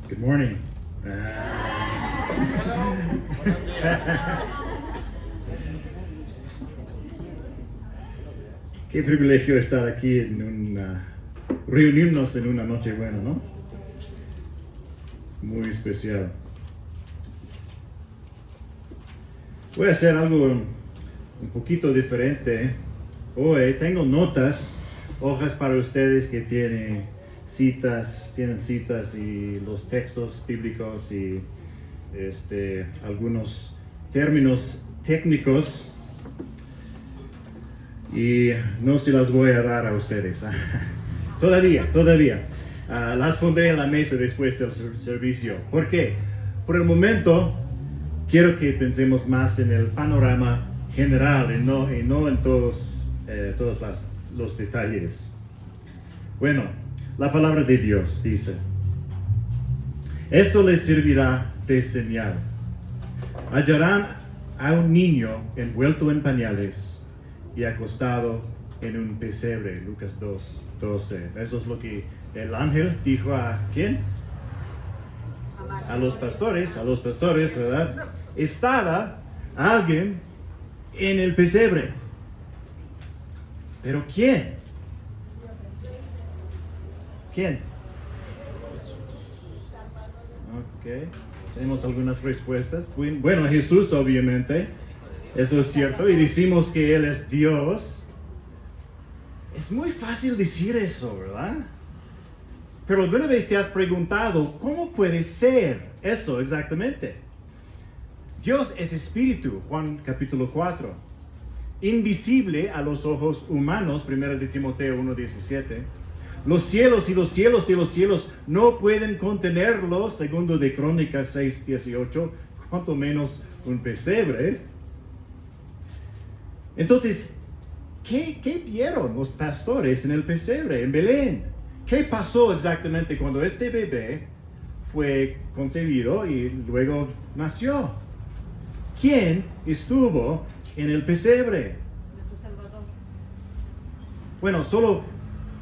Good morning. Qué privilegio estar aquí reunirnos en una noche buena, ¿no? Es muy especial. Voy a hacer algo un poquito diferente. Hoy tengo hojas para ustedes que tienen citas y los textos bíblicos y algunos términos técnicos, y no se las voy a dar a ustedes. Todavía. Las pondré en la mesa después del servicio. ¿Por qué? Por el momento quiero que pensemos más en el panorama general y no en todos los detalles. Bueno, la palabra de Dios dice: esto les servirá de señal. Hallarán a un niño envuelto en pañales y acostado en un pesebre. Lucas 2:12. Eso es lo que el ángel dijo a ¿quién? A los pastores, ¿verdad? Estaba alguien en el pesebre. ¿Pero quién? ¿Quién? Ok, tenemos algunas respuestas. Bueno, Jesús, obviamente, eso es cierto, y decimos que Él es Dios. Es muy fácil decir eso, ¿verdad? Pero alguna vez te has preguntado, ¿cómo puede ser eso exactamente? Dios es espíritu, Juan capítulo 4. Invisible a los ojos humanos, 1 de Timoteo 1:17. Los cielos y los cielos de los cielos no pueden contenerlo, 2 de Crónicas 6:18, cuanto menos un pesebre. Entonces, ¿qué vieron los pastores en el pesebre, en Belén? ¿Qué pasó exactamente cuando este bebé fue concebido y luego nació? ¿Quién estuvo en el pesebre? Nuestro Salvador. Bueno, solo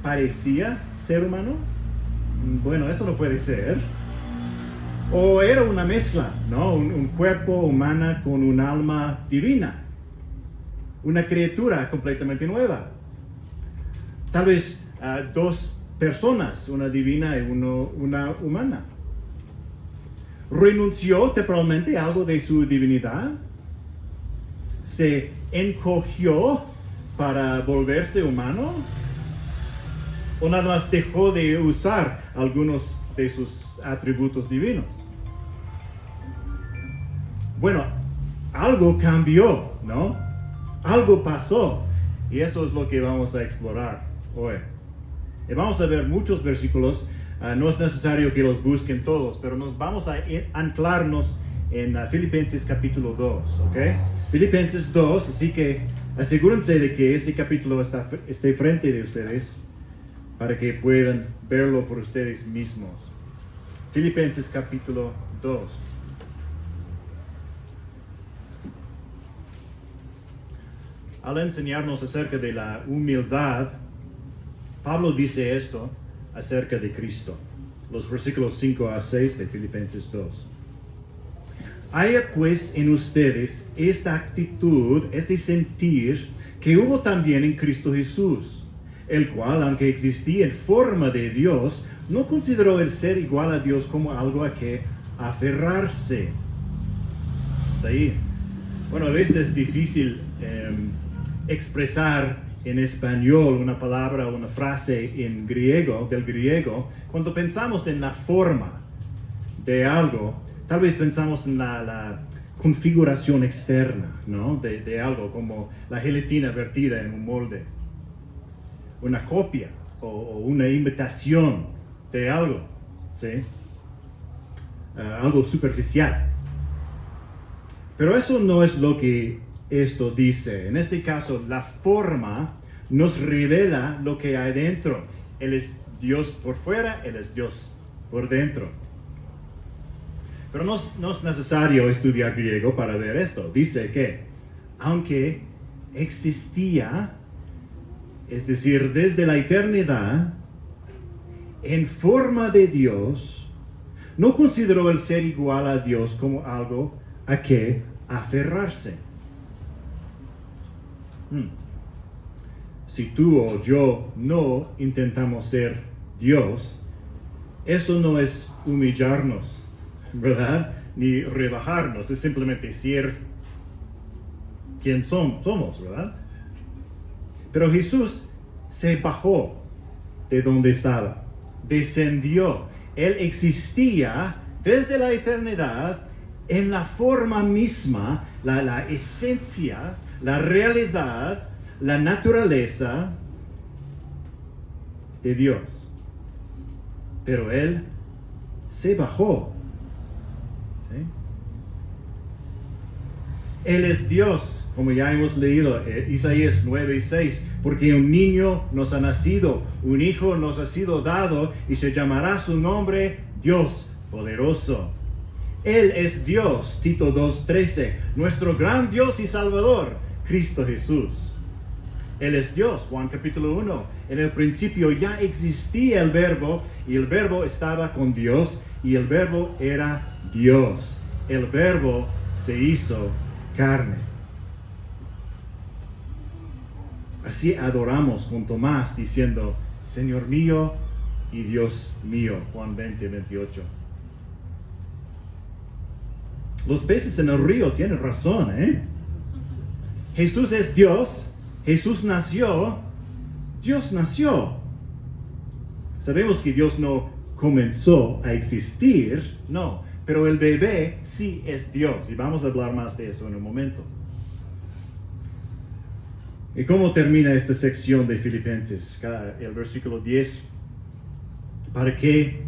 parecía ser humano. Bueno, eso no puede ser. O era una mezcla, ¿no? Un cuerpo humano con un alma divina. Una criatura completamente nueva. Tal vez dos personas, una divina y una humana. ¿Renunció temporalmente a algo de su divinidad? ¿Se encogió para volverse humano? ¿O nada más dejó de usar algunos de sus atributos divinos? Bueno, algo cambió, ¿no? Algo pasó. Y eso es lo que vamos a explorar hoy. Y vamos a ver muchos versículos. No es necesario que los busquen todos, pero nos vamos a anclarnos en Filipenses capítulo 2, ¿ok? Filipenses 2, así que asegúrense de que ese capítulo esté frente de ustedes para que puedan verlo por ustedes mismos. Filipenses capítulo 2. Al enseñarnos acerca de la humildad, Pablo dice esto acerca de Cristo. Los versículos 5 a 6 de Filipenses 2. Haya pues en ustedes esta actitud, este sentir que hubo también en Cristo Jesús, el cual, aunque existía en forma de Dios, no consideró el ser igual a Dios como algo a que aferrarse. Hasta ahí. Bueno, a veces es difícil expresar en español una palabra o una frase en griego, del griego, cuando pensamos en la forma de algo. Tal vez pensamos en la configuración externa, ¿no? de algo, como la gelatina vertida en un molde. Una copia o una imitación de algo, ¿sí? Algo superficial. Pero eso no es lo que esto dice. En este caso, la forma nos revela lo que hay dentro. Él es Dios por fuera, Él es Dios por dentro. Pero no es necesario estudiar griego para ver esto. Dice que, aunque existía, es decir, desde la eternidad, en forma de Dios, no consideró el ser igual a Dios como algo a que aferrarse. Si tú o yo no intentamos ser Dios, eso no es humillarnos, ¿verdad? Ni rebajarnos, es simplemente ser quien somos, ¿verdad? Pero Jesús se bajó de donde estaba, descendió. Él existía desde la eternidad en la forma misma, la esencia, la realidad, la naturaleza de Dios. Pero Él se bajó. ¿Sí? Él es Dios, como ya hemos leído, Isaías 9:6, porque un niño nos ha nacido, un hijo nos ha sido dado, y se llamará su nombre Dios poderoso. Él es Dios, Tito 2:13, nuestro gran Dios y Salvador, Cristo Jesús. Él es Dios, Juan capítulo 1. En el principio ya existía el Verbo, y el Verbo estaba con Dios, y el Verbo era Dios. El Verbo se hizo carne. Así adoramos con Tomás diciendo, Señor mío y Dios mío, Juan 20:28. Los peces en el río tienen razón, ¿eh? Jesús es Dios, Jesús nació, Dios nació. Sabemos que Dios no comenzó a existir, no, pero el bebé sí es Dios, y vamos a hablar más de eso en un momento. ¿Y cómo termina esta sección de Filipenses? El versículo 10. Para que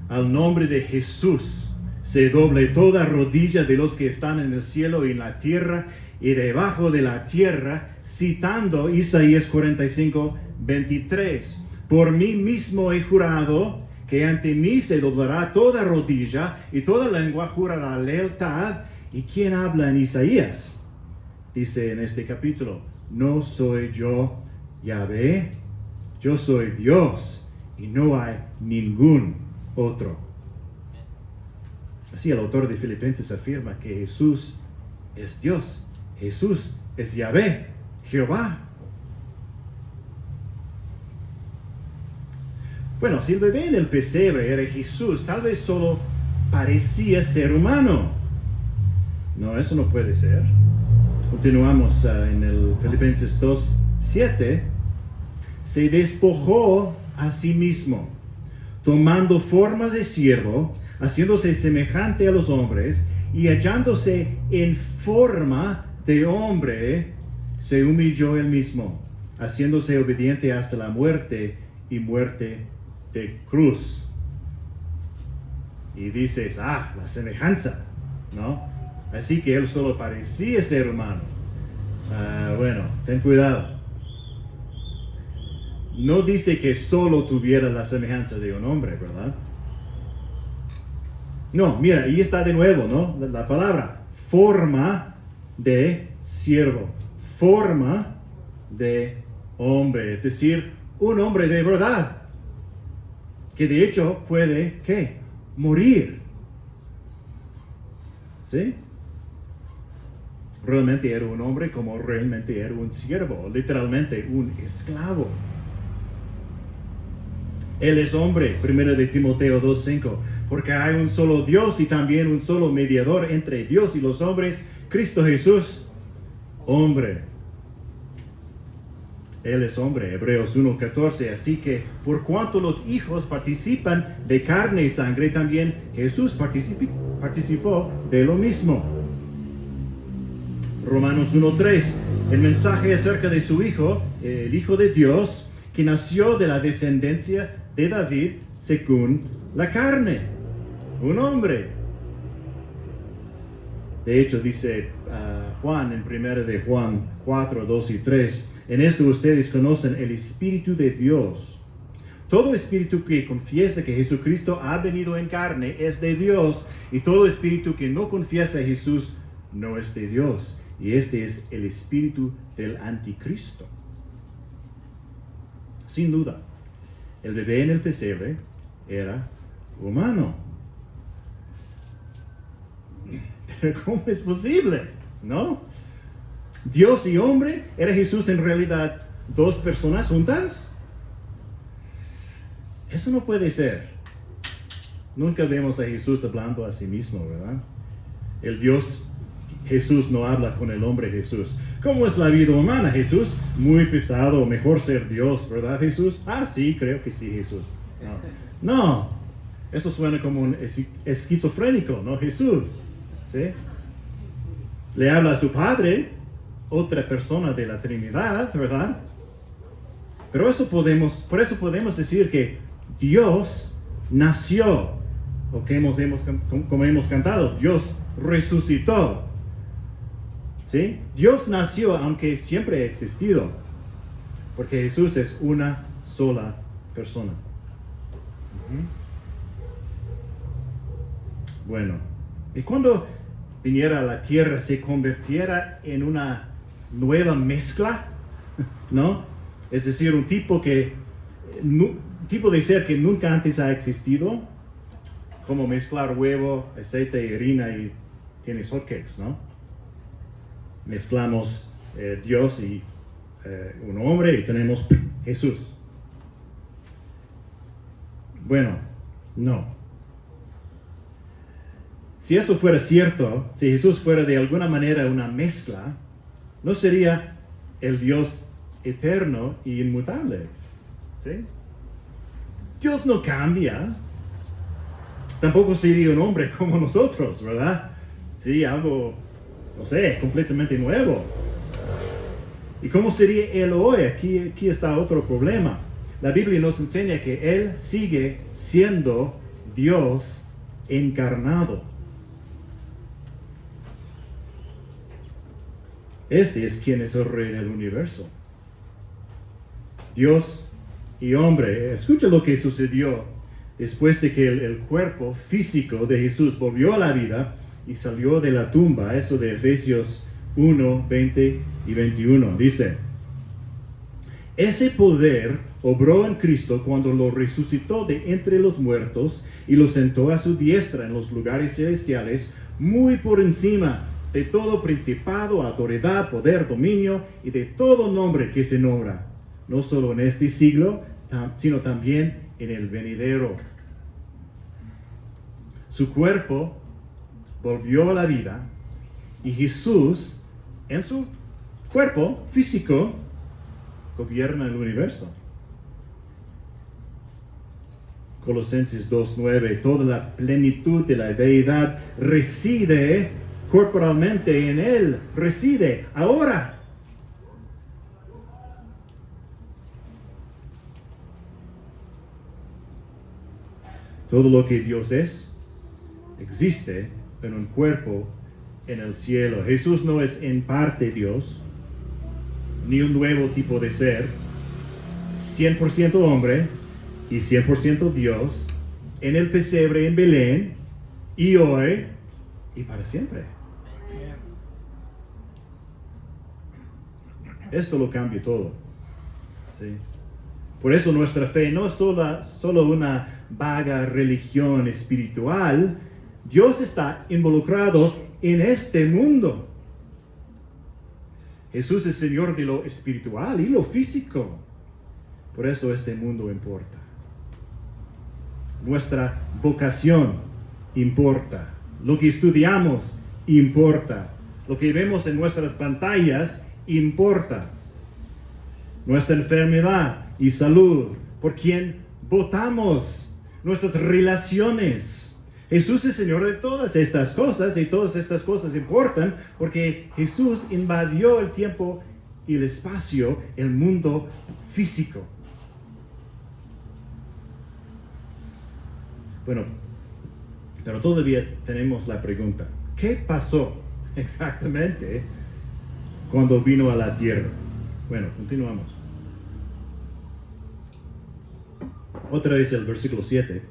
al nombre de Jesús se doble toda rodilla de los que están en el cielo y en la tierra y debajo de la tierra, citando Isaías 45:23. Por mí mismo he jurado que ante mí se doblará toda rodilla y toda lengua jurará lealtad. ¿Y quién habla en Isaías? Dice en este capítulo, no soy yo Yahvé, yo soy Dios y no hay ningún otro. Así el autor de Filipenses afirma que Jesús es Dios, Jesús es Yahvé, Jehová. Bueno, si el bebé en el pesebre era Jesús, tal vez solo parecía ser humano. No, eso no puede ser. Continuamos en el Filipenses 2:7. Se despojó a sí mismo, tomando forma de siervo, haciéndose semejante a los hombres, y hallándose en forma de hombre, se humilló él mismo, haciéndose obediente hasta la muerte y muerte de cruz. Y dices, la semejanza, ¿no? Así que él solo parecía ser humano. Bueno, ten cuidado. No dice que solo tuviera la semejanza de un hombre, ¿verdad? No, mira, ahí está de nuevo, ¿no? La palabra, forma de siervo, forma de hombre, es decir, un hombre de verdad, que de hecho puede, ¿qué? Morir. ¿Sí? Realmente era un hombre como realmente era un siervo, literalmente un esclavo. Él es hombre, 1 de Timoteo 2:5, porque hay un solo Dios y también un solo mediador entre Dios y los hombres, Cristo Jesús, hombre. Él es hombre, Hebreos 1:14, así que por cuanto los hijos participan de carne y sangre, también Jesús participó de lo mismo. Romanos 1:3, el mensaje acerca de su Hijo, el Hijo de Dios, que nació de la descendencia de David según la carne, un hombre. De hecho, dice Juan en 1 de Juan 4:2-3, en esto ustedes conocen el Espíritu de Dios. Todo espíritu que confiesa que Jesucristo ha venido en carne es de Dios, y todo espíritu que no confiesa a Jesús no es de Dios. Y este es el espíritu del anticristo. Sin duda, el bebé en el pesebre era humano. Pero ¿cómo es posible? ¿No? Dios y hombre, ¿era Jesús en realidad dos personas juntas? Eso no puede ser. Nunca vemos a Jesús hablando a sí mismo, ¿verdad? El Dios Jesús no habla con el hombre Jesús. ¿Cómo es la vida humana, Jesús? Muy pesado, mejor ser Dios, ¿verdad, Jesús? Ah, sí, creo que sí, Jesús. No, eso suena como un esquizofrénico, ¿no, Jesús? ¿Sí? Le habla a su Padre, otra persona de la Trinidad, ¿verdad? Pero por eso podemos decir que Dios nació, o que como hemos cantado, Dios resucitó. ¿Sí? Dios nació aunque siempre ha existido, porque Jesús es una sola persona. Bueno, y cuando viniera a la tierra se convirtiera en una nueva mezcla, ¿no? Es decir, un tipo de ser que nunca antes ha existido, como mezclar huevo, aceite y harina y tienes hotcakes, ¿no? Mezclamos Dios y un hombre y tenemos Jesús. Bueno, no. Si esto fuera cierto, si Jesús fuera de alguna manera una mezcla, no sería el Dios eterno e inmutable. ¿Sí? Dios no cambia. Tampoco sería un hombre como nosotros, ¿verdad? Sí, algo, no sé, completamente nuevo. ¿Y cómo sería Él hoy? Aquí está otro problema. La Biblia nos enseña que Él sigue siendo Dios encarnado. Este es quien es el Rey del universo. Dios y hombre. Escucha lo que sucedió después de que el cuerpo físico de Jesús volvió a la vida y salió de la tumba. Eso de Efesios 1, 20 y 21. Dice: ese poder obró en Cristo cuando lo resucitó de entre los muertos y lo sentó a su diestra en los lugares celestiales, muy por encima de todo principado, autoridad, poder, dominio y de todo nombre que se nombra, no solo en este siglo, sino también en el venidero. Su cuerpo volvió a la vida y Jesús, en su cuerpo físico, gobierna el universo. Colosenses 2:9, toda la plenitud de la deidad reside corporalmente en Él, reside ahora. Todo lo que Dios es, existe en un cuerpo en el cielo. Jesús no es en parte Dios, ni un nuevo tipo de ser, 100% hombre y 100% Dios, en el pesebre en Belén, y hoy, y para siempre. Esto lo cambia todo. ¿Sí? Por eso nuestra fe no es solo una vaga religión espiritual. Dios está involucrado en este mundo. Jesús es Señor de lo espiritual y lo físico. Por eso este mundo importa. Nuestra vocación importa. Lo que estudiamos importa. Lo que vemos en nuestras pantallas importa. Nuestra enfermedad y salud, por quien votamos, nuestras relaciones. Jesús es Señor de todas estas cosas y todas estas cosas importan porque Jesús invadió el tiempo y el espacio, el mundo físico. Bueno, pero todavía tenemos la pregunta: ¿qué pasó exactamente cuando vino a la tierra? Bueno, continuamos. Otra vez el versículo 7.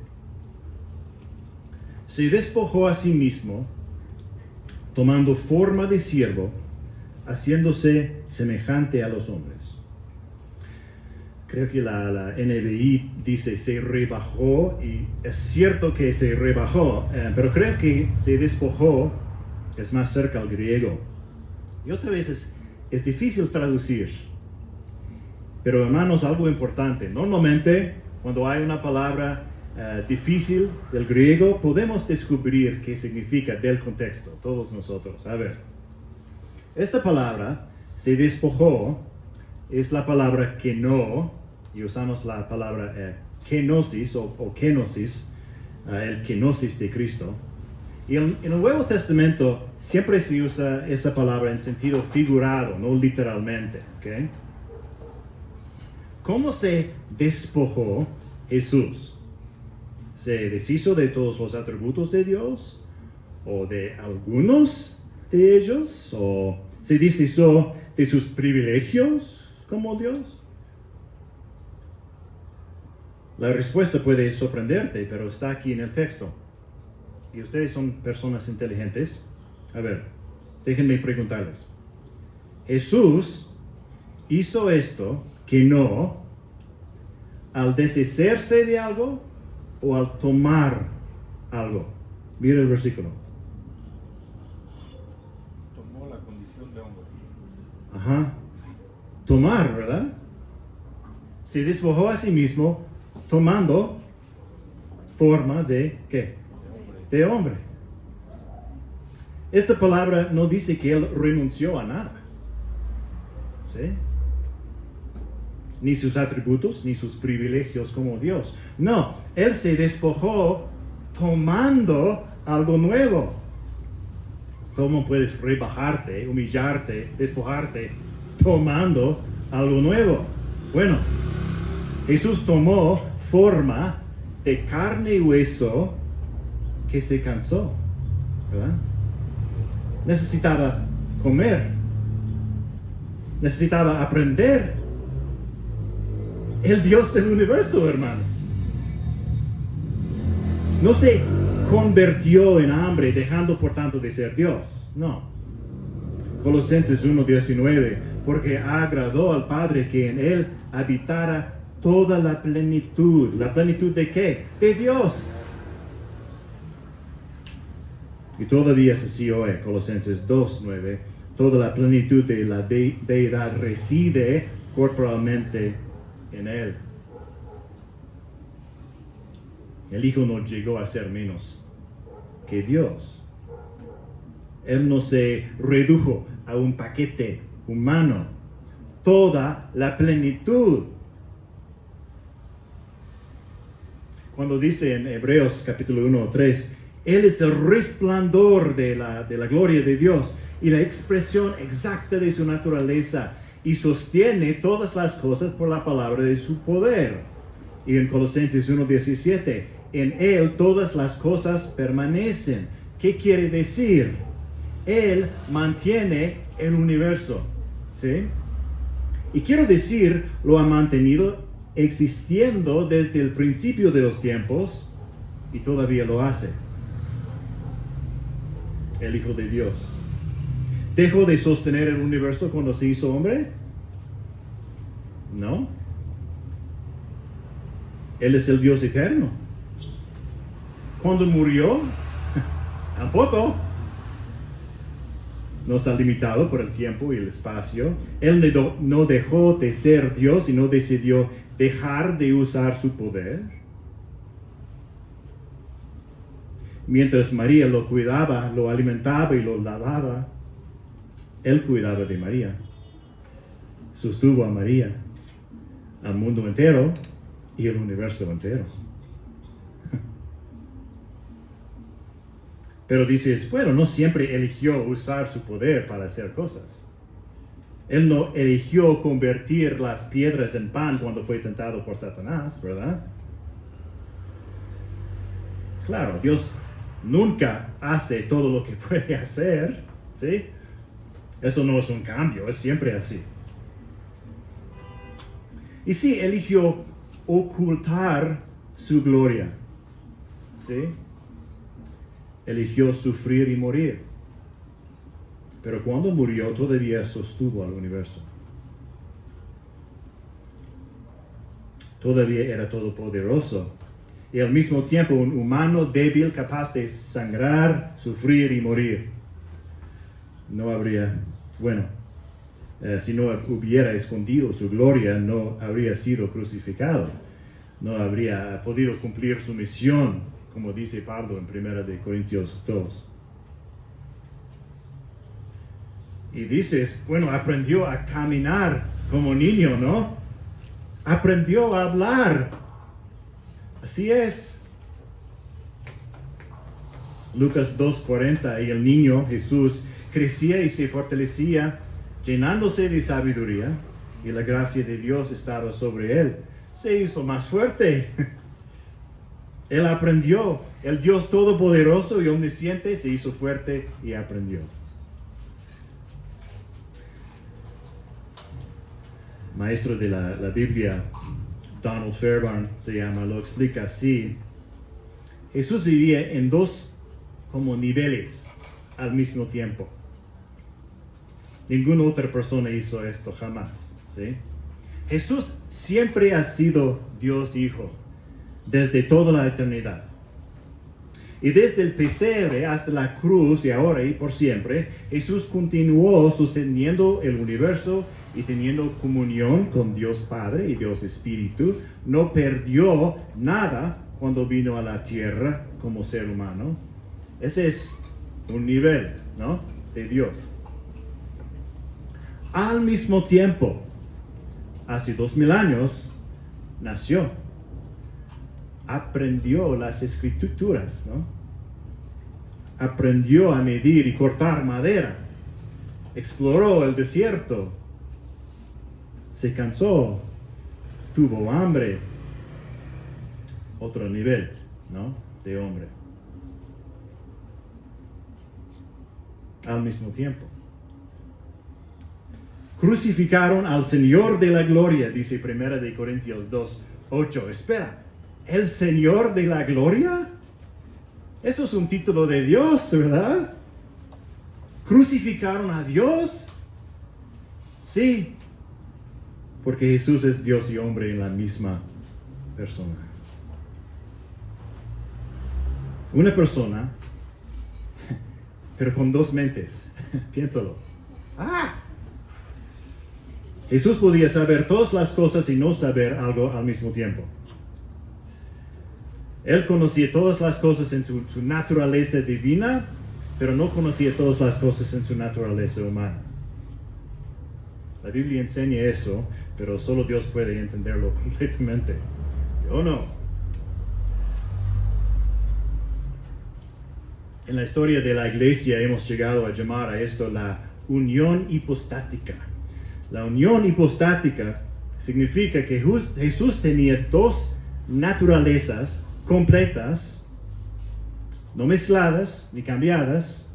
Se despojó a sí mismo, tomando forma de siervo, haciéndose semejante a los hombres. creo que la NBI dice se rebajó, y es cierto que se rebajó, pero creo que se despojó, es más cerca al griego. Y otra vez es difícil traducir. Pero hermanos, algo importante, normalmente cuando hay una palabra difícil del griego, podemos descubrir qué significa del contexto, todos nosotros. A ver, esta palabra, se despojó, es la palabra keno, y usamos la palabra kenosis o kenosis, el kenosis de Cristo. Y en el Nuevo Testamento siempre se usa esa palabra en sentido figurado, no literalmente. ¿Okay? ¿Cómo se despojó Jesús? ¿Se deshizo de todos los atributos de Dios? ¿O de algunos de ellos? ¿O se deshizo de sus privilegios como Dios? La respuesta puede sorprenderte, pero está aquí en el texto. Y ustedes son personas inteligentes. A ver, déjenme preguntarles. Jesús hizo esto que no al deshacerse de algo o al tomar algo. Mira el versículo. Tomó la condición de hombre. Ajá. Tomar, ¿verdad? Se despojó a sí mismo tomando forma de ¿qué? De hombre. Esta palabra no dice que él renunció a nada. ¿Sí? Ni sus atributos, ni sus privilegios como Dios. No, él se despojó tomando algo nuevo. ¿Cómo puedes rebajarte, humillarte, despojarte tomando algo nuevo? Bueno, Jesús tomó forma de carne y hueso que se cansó, ¿verdad? Necesitaba comer, necesitaba aprender. El Dios del universo, hermanos. No se convirtió en hambre, dejando por tanto de ser Dios. No. Colosenses 1:19, porque agradó al Padre que en él habitara toda la plenitud. ¿La plenitud de qué? De Dios. Y todavía es así hoy, Colosenses 2:9, toda la plenitud de la deidad reside corporalmente en él. El Hijo no llegó a ser menos que Dios. Él no se redujo a un paquete humano. Toda la plenitud. Cuando dice en Hebreos capítulo 1:3, Él es el resplandor de la gloria de Dios y la expresión exacta de su naturaleza, y sostiene todas las cosas por la palabra de su poder. Y en Colosenses 1:17, en Él todas las cosas permanecen. ¿Qué quiere decir? Él mantiene el universo, ¿sí? Y quiero decir, lo ha mantenido existiendo desde el principio de los tiempos y todavía lo hace. El Hijo de Dios. ¿Dejó de sostener el universo cuando se hizo hombre? No. Él es el Dios eterno. ¿Cuándo murió? Tampoco. No está limitado por el tiempo y el espacio. Él no dejó de ser Dios y no decidió dejar de usar su poder. Mientras María lo cuidaba, lo alimentaba y lo lavaba, Él cuidaba de María. Sostuvo a María, al mundo entero y el universo entero. Pero dices, bueno, no siempre eligió usar su poder para hacer cosas. Él no eligió convertir las piedras en pan cuando fue tentado por Satanás, ¿verdad? Claro, Dios nunca hace todo lo que puede hacer, ¿sí? Eso no es un cambio, es siempre así. Y sí, eligió ocultar su gloria, ¿sí? Eligió sufrir y morir. Pero cuando murió todavía sostuvo al universo. todavía era todopoderoso. Y al mismo tiempo un humano débil capaz de sangrar, sufrir y morir. No habría, si no hubiera escondido su gloria, no habría sido crucificado. No habría podido cumplir su misión, como dice Pablo en 1 Corintios 2. Y dices, aprendió a caminar como niño, ¿no? Aprendió a hablar. Así es. Lucas 2:40, y el niño Jesús crecía y se fortalecía, llenándose de sabiduría, y la gracia de Dios estaba sobre él. Se hizo más fuerte. Él aprendió. El Dios todopoderoso y omnisciente se hizo fuerte y aprendió. Maestro de la Biblia, Donald Fairbairn se llama, lo explica así. Jesús vivía en dos niveles al mismo tiempo. Ninguna otra persona hizo esto jamás, ¿sí? Jesús siempre ha sido Dios Hijo, desde toda la eternidad. Y desde el pesebre hasta la cruz y ahora y por siempre, Jesús continuó sosteniendo el universo y teniendo comunión con Dios Padre y Dios Espíritu. No perdió nada cuando vino a la tierra como ser humano. Ese es un nivel, ¿no?, de Dios. Al mismo tiempo, hace 2000 años, nació. Aprendió las escrituras, ¿no? Aprendió a medir y cortar madera. Exploró el desierto. Se cansó. Tuvo hambre. Otro nivel, ¿no?, de hombre. Al mismo tiempo. Crucificaron al Señor de la gloria, dice 1 Corintios 2:8. Espera, ¿el Señor de la gloria? Eso es un título de Dios, ¿verdad? ¿Crucificaron a Dios? Sí, porque Jesús es Dios y hombre en la misma persona. Una persona, pero con dos mentes. Piénsalo. Jesús podía saber todas las cosas y no saber algo al mismo tiempo. Él conocía todas las cosas en su naturaleza divina, pero no conocía todas las cosas en su naturaleza humana. La Biblia enseña eso, pero solo Dios puede entenderlo completamente. ¿O no? En la historia de la iglesia hemos llegado a llamar a esto la unión hipostática. La unión hipostática significa que Jesús tenía dos naturalezas completas, no mezcladas ni cambiadas,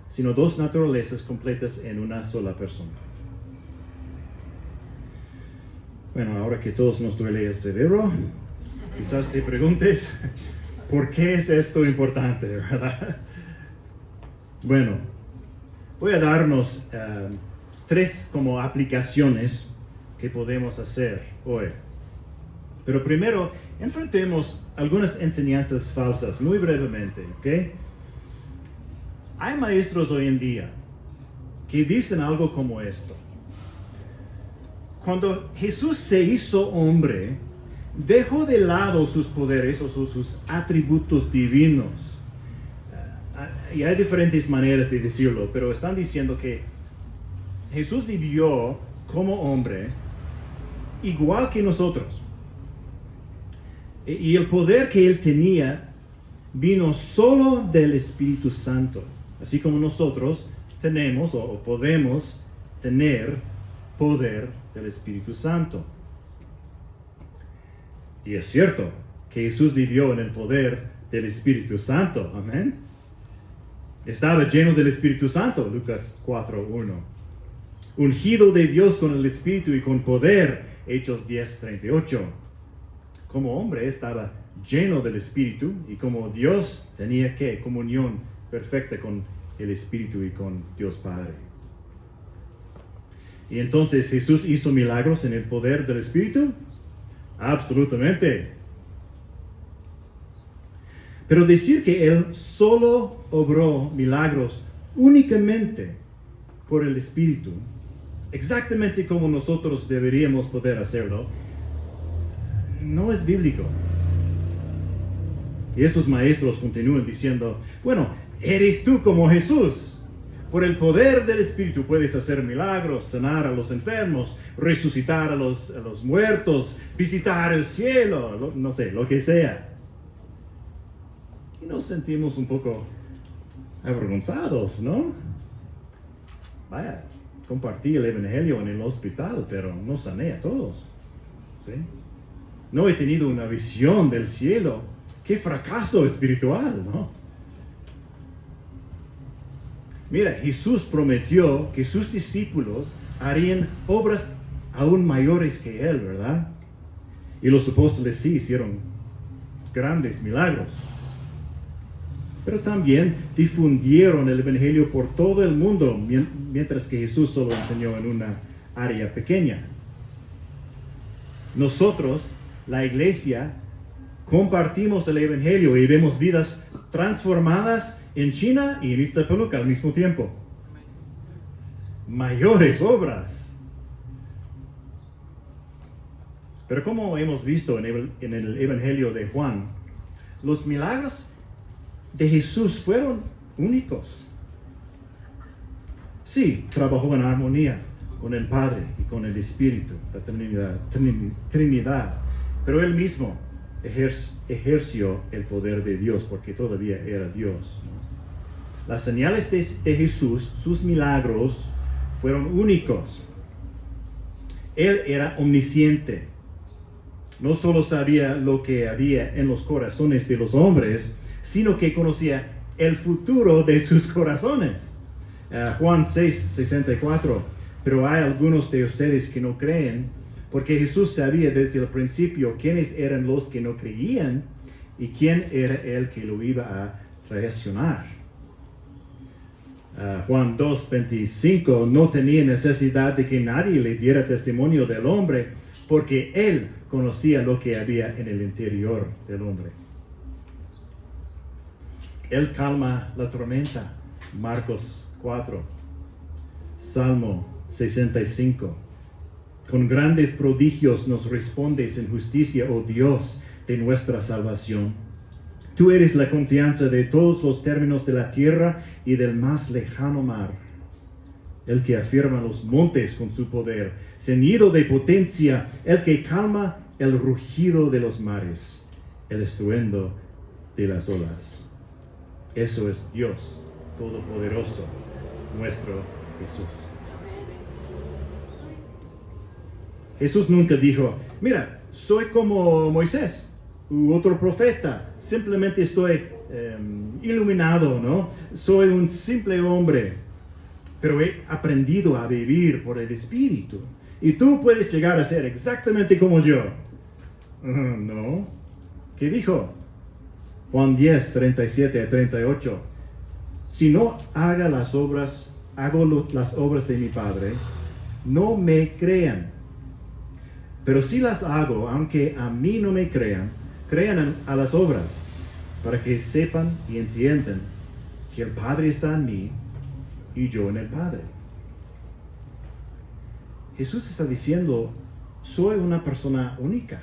sino dos naturalezas completas en una sola persona. Bueno, ahora que todos nos duele el cerebro, quizás te preguntes, ¿por qué es esto importante, verdad? Bueno, voy a darnos tres aplicaciones que podemos hacer hoy. Pero primero, enfrentemos algunas enseñanzas falsas, muy brevemente, ¿ok? Hay maestros hoy en día que dicen algo como esto. Cuando Jesús se hizo hombre, dejó de lado sus poderes o sus atributos divinos. Y hay diferentes maneras de decirlo, pero están diciendo que Jesús vivió como hombre igual que nosotros. Y el poder que él tenía vino solo del Espíritu Santo. Así como nosotros tenemos o podemos tener poder del Espíritu Santo. Y es cierto que Jesús vivió en el poder del Espíritu Santo. Amén. Estaba lleno del Espíritu Santo, Lucas 4:1. Ungido de Dios con el Espíritu y con poder, Hechos 10:38. Como hombre estaba lleno del Espíritu y como Dios tenía comunión perfecta con el Espíritu y con Dios Padre. Y entonces Jesús hizo milagros en el poder del Espíritu. Absolutamente. Pero decir que Él solo obró milagros únicamente por el Espíritu, exactamente como nosotros deberíamos poder hacerlo, no es bíblico. Y estos maestros continúan diciendo, bueno, eres tú como Jesús. Por el poder del Espíritu puedes hacer milagros, sanar a los enfermos, resucitar a los muertos, visitar el cielo, no sé, lo que sea. Y nos sentimos un poco avergonzados, ¿no? Vaya, compartí el Evangelio en el hospital, pero no sané a todos. ¿Sí? No he tenido una visión del cielo. ¡Qué fracaso espiritual!, ¿no? Mira, Jesús prometió que sus discípulos harían obras aún mayores que Él, ¿verdad? Y los apóstoles sí hicieron grandes milagros. Pero también difundieron el Evangelio por todo el mundo, mientras que Jesús solo enseñó en una área pequeña. Nosotros, la iglesia, compartimos el Evangelio y vemos vidas transformadas en China y en Iztapaluca al mismo tiempo. Mayores obras. Pero como hemos visto en el Evangelio de Juan, los milagros de Jesús fueron únicos. Sí, trabajó en armonía con el Padre y con el Espíritu, la Trinidad, pero Él mismo ejerció el poder de Dios porque todavía era Dios, ¿no? Las señales de Jesús, sus milagros, fueron únicos. Él era omnisciente. No solo sabía lo que había en los corazones de los hombres, sino que conocía el futuro de sus corazones. Juan 6:64. Pero hay algunos de ustedes que no creen, porque Jesús sabía desde el principio quiénes eran los que no creían y quién era el que lo iba a traicionar. Juan 2:25, no tenía necesidad de que nadie le diera testimonio del hombre, porque Él conocía lo que había en el interior del hombre. Él calma la tormenta, Marcos 4, Salmo 65. Con grandes prodigios nos respondes en justicia, oh Dios, de nuestra salvación. Tú eres la confianza de todos los términos de la tierra y del más lejano mar. El que afirma los montes con su poder, ceñido de potencia, el que calma el rugido de los mares, el estruendo de las olas. Eso es Dios Todopoderoso, nuestro Jesús. Jesús nunca dijo, mira, soy como Moisés u otro profeta, simplemente estoy iluminado, ¿no? Soy un simple hombre, pero he aprendido a vivir por el Espíritu. Y tú puedes llegar a ser exactamente como yo. No. ¿Qué dijo? Juan 10, 37 a 38. Si no hago las obras de mi Padre, no me crean. Pero si las hago, aunque a mí no me crean a las obras, para que sepan y entiendan que el Padre está en mí y yo en el Padre. Jesús está diciendo, soy una persona única.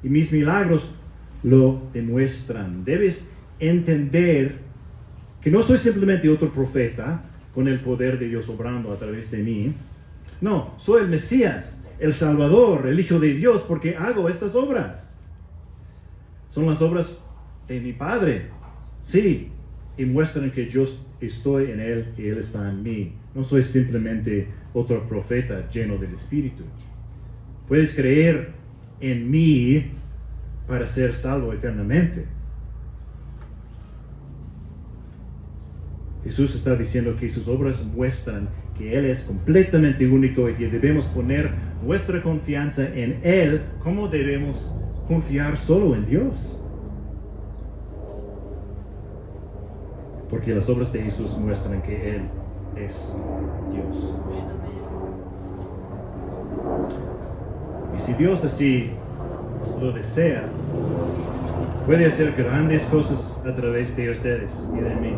Y mis milagros lo demuestran. Debes entender que no soy simplemente otro profeta con el poder de Dios obrando a través de mí. No, soy el Mesías, el Salvador, el Hijo de Dios, porque hago estas obras. Son las obras de mi Padre, sí, y muestran que yo estoy en Él y Él está en mí. No soy simplemente otro profeta lleno del Espíritu. Puedes creer en mí para ser salvo eternamente. Jesús está diciendo que sus obras muestran que Él es completamente único y que debemos poner nuestra confianza en Él, como debemos confiar solo en Dios. Porque las obras de Jesús muestran que Él es Dios. Y si Dios así lo desea, puede hacer grandes cosas a través de ustedes y de mí.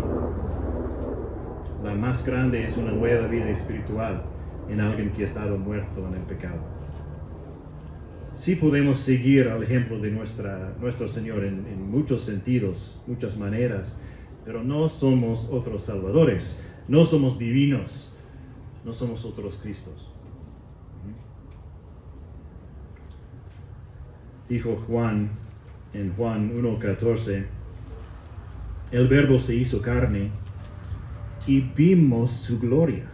La más grande es una nueva vida espiritual en alguien que ha estado muerto en el pecado. Sí podemos seguir al ejemplo de nuestro Señor en muchos sentidos, muchas maneras, pero no somos otros salvadores, no somos divinos, no somos otros Cristos. Dijo Juan en Juan 1:14, el Verbo se hizo carne y vimos su gloria.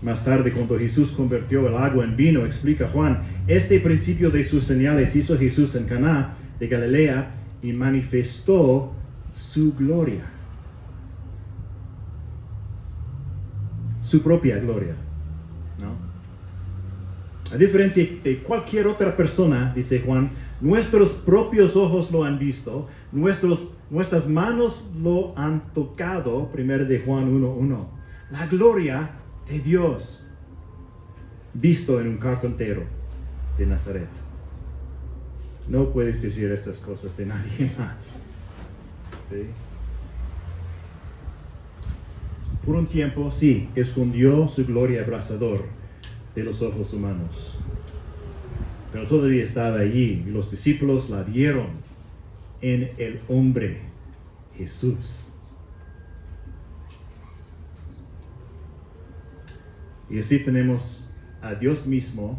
Más tarde, cuando Jesús convirtió el agua en vino, explica Juan, este principio de sus señales hizo Jesús en Caná de Galilea y manifestó su gloria. Su propia gloria, ¿no? A diferencia de cualquier otra persona, dice Juan, nuestros propios ojos lo han visto, nuestras manos lo han tocado, 1 de Juan 1:1. La gloria de Dios, visto en un carpintero de Nazaret. No puedes decir estas cosas de nadie más. ¿Sí? Por un tiempo, sí, escondió su gloria abrasador de los ojos humanos. Pero todavía estaba allí y los discípulos la vieron en el hombre Jesús. Y así tenemos a Dios mismo,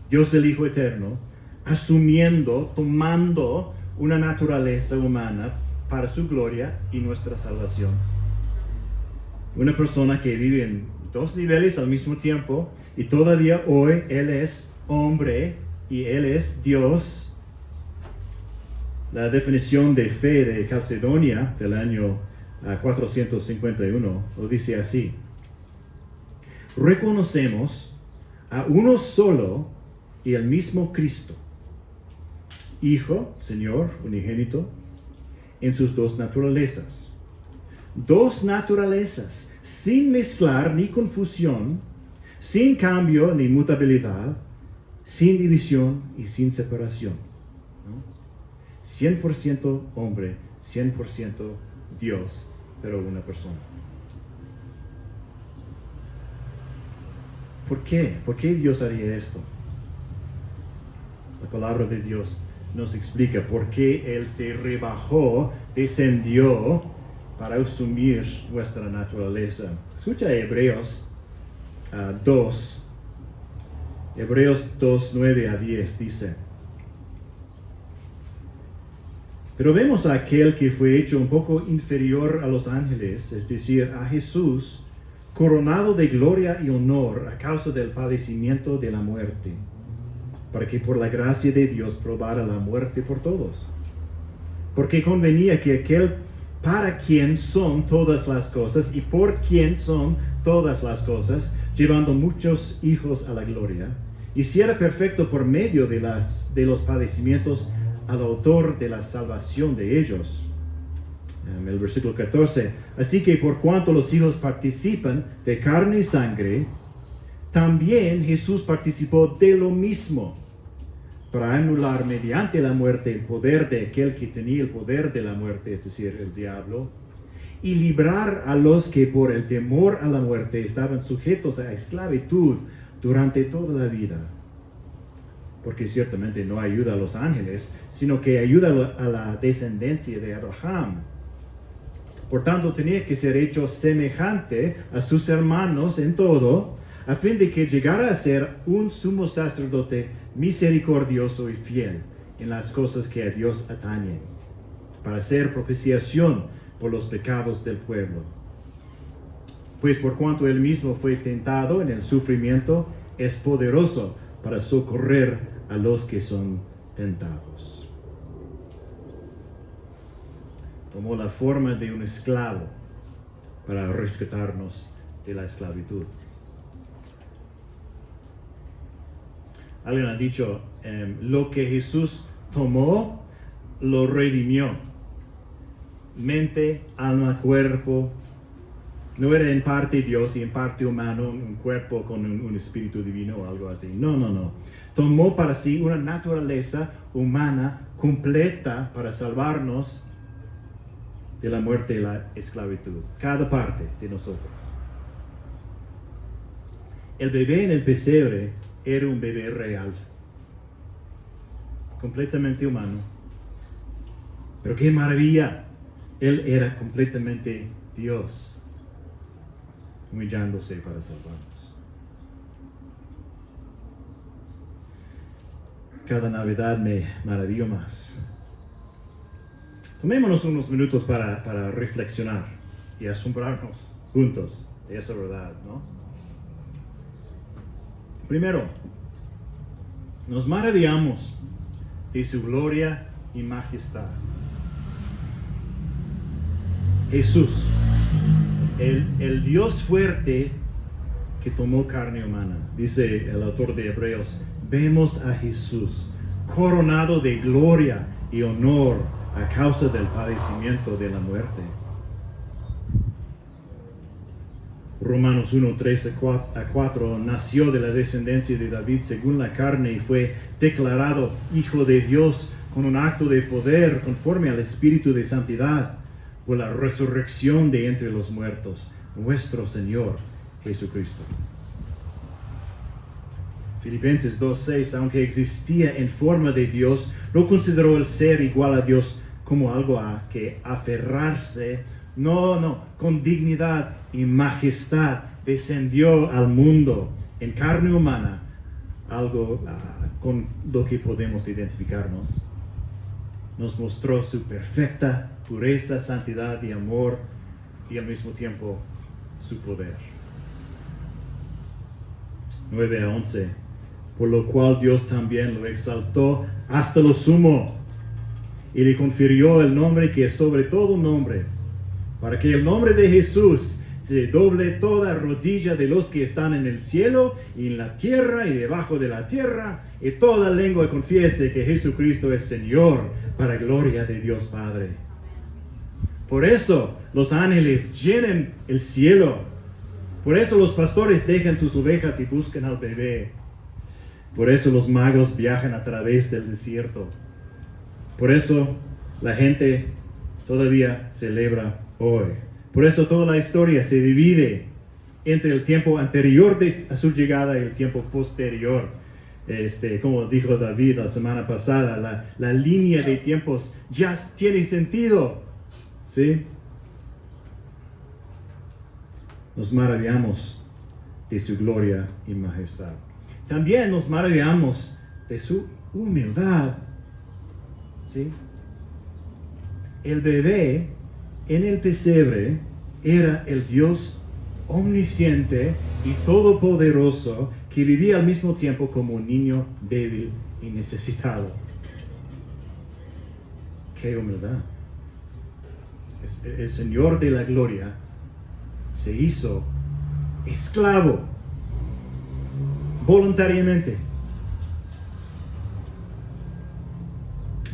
Dios el Hijo Eterno, asumiendo, tomando una naturaleza humana para su gloria y nuestra salvación. Una persona que vive en dos niveles al mismo tiempo y todavía hoy Él es hombre y Él es Dios. La definición de fe de Calcedonia del año 451 lo dice así: reconocemos a uno solo y el mismo Cristo, Hijo, Señor, unigénito, en sus dos naturalezas. Dos naturalezas, sin mezclar ni confusión, sin cambio ni mutabilidad, sin división y sin separación, ¿no? 100% hombre, 100% Dios, pero una persona. ¿Por qué? ¿Por qué Dios haría esto? La palabra de Dios nos explica por qué Él se rebajó, descendió para asumir nuestra naturaleza. Escucha Hebreos 2. Hebreos 2, 9 a 10 dice: pero vemos a aquel que fue hecho un poco inferior a los ángeles, es decir, a Jesús, coronado de gloria y honor a causa del padecimiento de la muerte, para que por la gracia de Dios probara la muerte por todos. Porque convenía que aquel para quien son todas las cosas y por quien son todas las cosas, llevando muchos hijos a la gloria, hiciera perfecto por medio de los padecimientos al autor de la salvación de ellos. El versículo 14, así que por cuanto los hijos participan de carne y sangre, también Jesús participó de lo mismo, para anular mediante la muerte el poder de aquel que tenía el poder de la muerte, es decir, el diablo, y librar a los que por el temor a la muerte estaban sujetos a esclavitud durante toda la vida. Porque ciertamente no ayuda a los ángeles, sino que ayuda a la descendencia de Abraham. Por tanto, tenía que ser hecho semejante a sus hermanos en todo, a fin de que llegara a ser un sumo sacerdote misericordioso y fiel en las cosas que a Dios atañen, para hacer propiciación por los pecados del pueblo. Pues por cuanto él mismo fue tentado en el sufrimiento, es poderoso para socorrer a los que son tentados. Tomó la forma de un esclavo para rescatarnos de la esclavitud. Alguien ha dicho, lo que Jesús tomó, lo redimió. Mente, alma, cuerpo, No era en parte Dios y en parte humano, un cuerpo con un espíritu divino o algo así. No, no, no. Tomó para sí una naturaleza humana completa para salvarnos de la muerte y la esclavitud. Cada parte de nosotros. El bebé en el pesebre era un bebé real. Completamente humano. Pero qué maravilla. Él era completamente Dios. Humillándose para salvarnos. Cada Navidad me maravillo más. Tomémonos unos minutos para reflexionar y asombrarnos juntos de esa verdad, ¿no? Primero, nos maravillamos de su gloria y majestad. Jesús, el Dios fuerte que tomó carne humana. Dice el autor de Hebreos, vemos a Jesús coronado de gloria y honor a causa del padecimiento de la muerte. Romanos 1, 3 a 4, nació de la descendencia de David según la carne y fue declarado Hijo de Dios con un acto de poder conforme al Espíritu de santidad por la resurrección de entre los muertos, nuestro Señor Jesucristo. Filipenses 2:6, aunque existía en forma de Dios, no consideró el ser igual a Dios como algo a que aferrarse. No, con dignidad y majestad descendió al mundo en carne humana, algo con lo que podemos identificarnos. Nos mostró su perfecta pureza, santidad y amor, y al mismo tiempo su poder. 9 a 11, por lo cual Dios también lo exaltó hasta lo sumo, y le confirió el nombre que es sobre todo nombre, para que el nombre de Jesús se doble toda rodilla de los que están en el cielo y en la tierra y debajo de la tierra, y toda lengua confiese que Jesucristo es Señor, para gloria de Dios Padre. Por eso los ángeles llenan el cielo. Por eso los pastores dejan sus ovejas y buscan al bebé. Por eso los magos viajan a través del desierto. Por eso la gente todavía celebra hoy. Por eso toda la historia se divide entre el tiempo anterior a su llegada y el tiempo posterior. Como dijo David la semana pasada, la línea de tiempos ya tiene sentido. ¿Sí? Nos maravillamos de su gloria y majestad. También nos maravillamos de su humildad. ¿Sí? El bebé en el pesebre era el Dios omnisciente y todopoderoso que vivía al mismo tiempo como un niño débil y necesitado. ¡Qué humildad! El Señor de la gloria se hizo esclavo voluntariamente.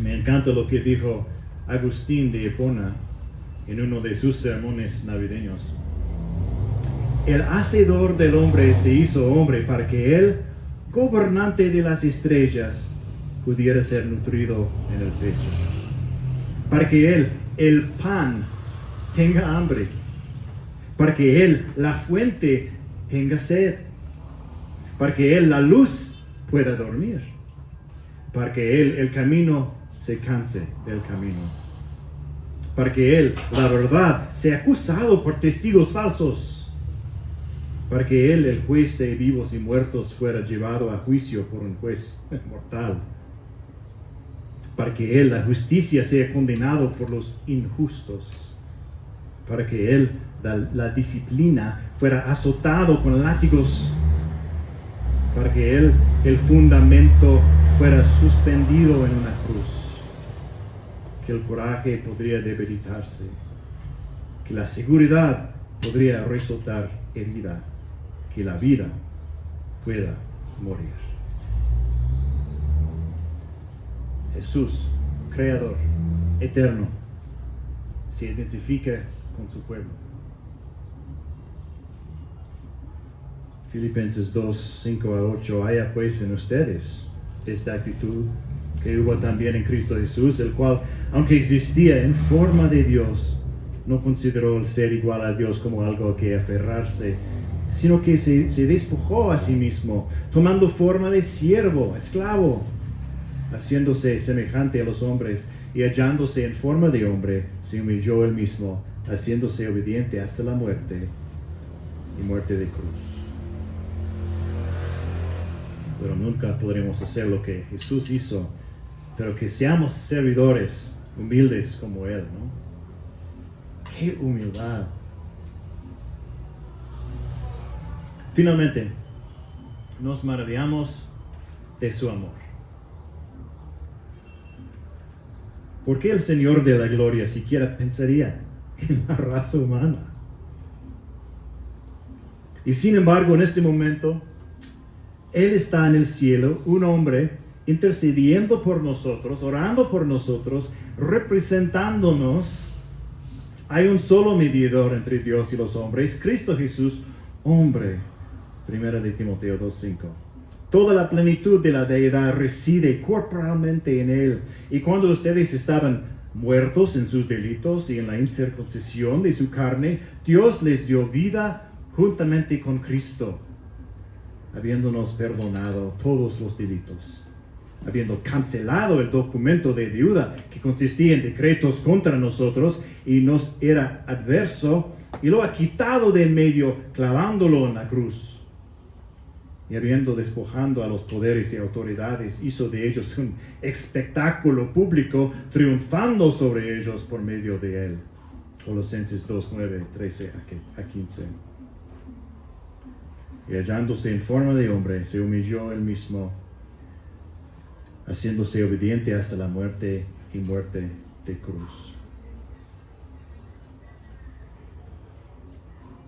Me encanta lo que dijo Agustín de Hipona en uno de sus sermones navideños. El hacedor del hombre se hizo hombre para que él, gobernante de las estrellas, pudiera ser nutrido en el pecho. Para que él, el pan, tenga hambre. Para que él, la fuente, tenga sed. Para que él, la luz, pueda dormir. Para que él, el camino, se canse del camino. Para que él, la verdad, sea acusado por testigos falsos. Para que él, el juez de vivos y muertos, fuera llevado a juicio por un juez mortal. Para que él, la justicia, sea condenado por los injustos. Para que él, la disciplina, fuera azotado con látigos. Para que él, el fundamento, fuera suspendido en una cruz. Que el coraje podría debilitarse. Que la seguridad podría resultar herida. Que la vida pueda morir. Jesús, Creador, eterno, se identifica con su pueblo. Filipenses 2, 5 a 8, haya pues en ustedes esta actitud que hubo también en Cristo Jesús, el cual, aunque existía en forma de Dios, no consideró el ser igual a Dios como algo a que aferrarse, sino que se despojó a sí mismo, tomando forma de siervo, esclavo, haciéndose semejante a los hombres y hallándose en forma de hombre, se humilló él mismo, haciéndose obediente hasta la muerte y muerte de cruz. Pero nunca podremos hacer lo que Jesús hizo, pero que seamos servidores humildes como Él, ¿no? ¡Qué humildad! Finalmente, nos maravillamos de su amor. ¿Por qué el Señor de la gloria siquiera pensaría en la raza humana? Y sin embargo, en este momento, Él está en el cielo, un hombre intercediendo por nosotros, orando por nosotros, representándonos. Hay un solo mediador entre Dios y los hombres, Cristo Jesús, hombre. 1 de Timoteo 2:5. Toda la plenitud de la deidad reside corporalmente en Él. Y cuando ustedes estaban muertos en sus delitos y en la incircuncisión de su carne, Dios les dio vida juntamente con Cristo, habiéndonos perdonado todos los delitos, habiendo cancelado el documento de deuda que consistía en decretos contra nosotros y nos era adverso, y lo ha quitado de en medio, clavándolo en la cruz. Y habiendo despojado a los poderes y autoridades, hizo de ellos un espectáculo público, triunfando sobre ellos por medio de él. Colosenses 2, 9, 13 a 15. Y hallándose en forma de hombre, se humilló él mismo, haciéndose obediente hasta la muerte y muerte de cruz.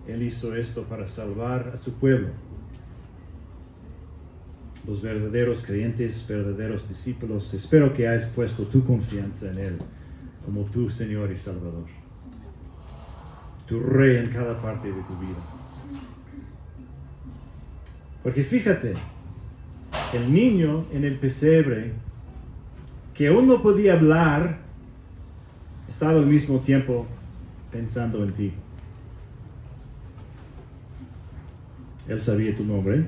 Él hizo esto para salvar a su pueblo, los verdaderos creyentes, verdaderos discípulos. Espero que hayas puesto tu confianza en Él como tu Señor y Salvador, tu Rey en cada parte de tu vida. Porque fíjate, el niño en el pesebre, que aún no podía hablar, estaba al mismo tiempo pensando en ti. Él sabía tu nombre.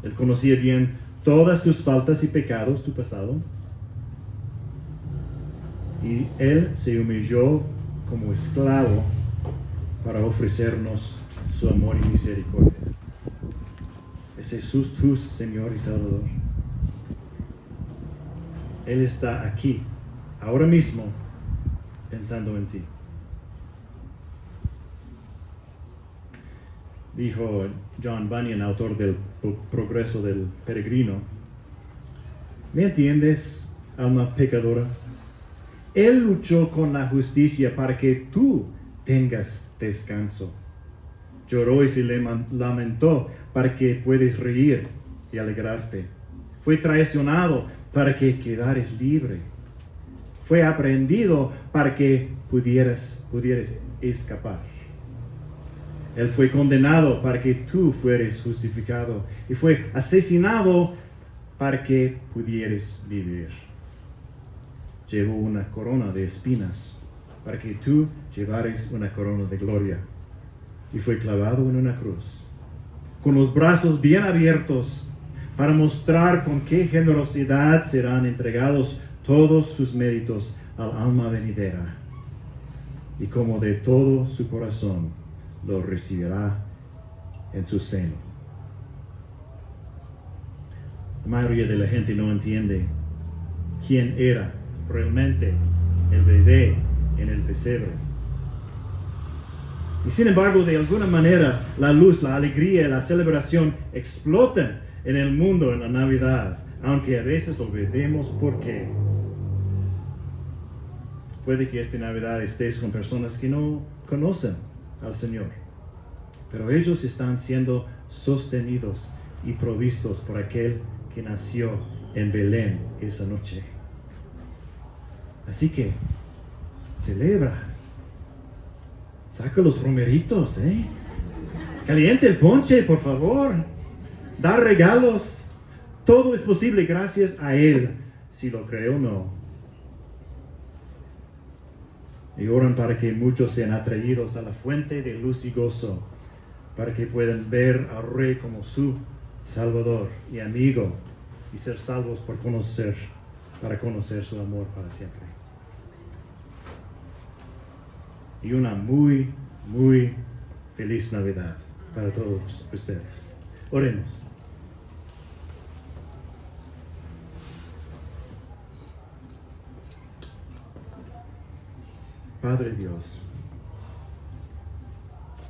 Él conocía bien todas tus faltas y pecados, tu pasado. Y Él se humilló como esclavo para ofrecernos su amor y misericordia. ¿Es Jesús tu Señor y Salvador? Él está aquí, ahora mismo, pensando en ti. Dijo John Bunyan, autor del Progreso del Peregrino: ¿me entiendes, alma pecadora? Él luchó con la justicia para que tú tengas descanso. Lloró y se lamentó para que puedas reír y alegrarte. Fue traicionado para que quedares libre. Fue aprehendido para que pudieras escapar. Él fue condenado para que tú fueres justificado, y fue asesinado para que pudieras vivir. Llevó una corona de espinas para que tú llevares una corona de gloria, y fue clavado en una cruz, con los brazos bien abiertos, para mostrar con qué generosidad serán entregados todos sus méritos al alma venidera, y como de todo su corazón lo recibirá en su seno. La mayoría de la gente no entiende quién era realmente el bebé en el pesebre. Y sin embargo, de alguna manera, la luz, la alegría y la celebración explotan en el mundo en la Navidad, aunque a veces olvidemos por qué. Puede que esta Navidad estés con personas que no conocen al Señor, pero ellos están siendo sostenidos y provistos por aquel que nació en Belén esa noche. Así que celebra, saca los romeritos, Caliente el ponche, por favor. Dar regalos. Todo es posible gracias a Él, si lo creo o no. Y oran para que muchos sean atraídos a la fuente de luz y gozo, para que puedan ver al Rey como su Salvador y amigo, y ser salvos para conocer su amor para siempre. Y una muy, muy feliz Navidad para todos ustedes. Oremos. Padre Dios,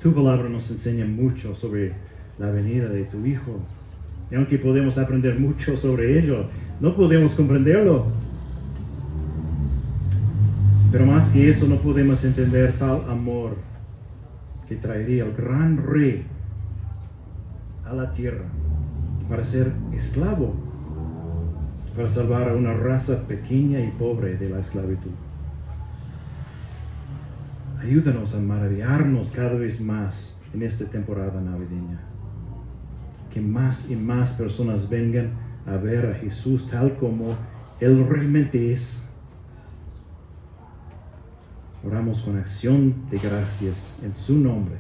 tu palabra nos enseña mucho sobre la venida de tu Hijo. Y aunque podemos aprender mucho sobre ello, no podemos comprenderlo. Pero más que eso, no podemos entender tal amor que traería el gran Rey a la tierra para ser esclavo, para salvar a una raza pequeña y pobre de la esclavitud. Ayúdanos a maravillarnos cada vez más en esta temporada navideña. Que más y más personas vengan a ver a Jesús tal como Él realmente es. Oramos con acción de gracias en su nombre.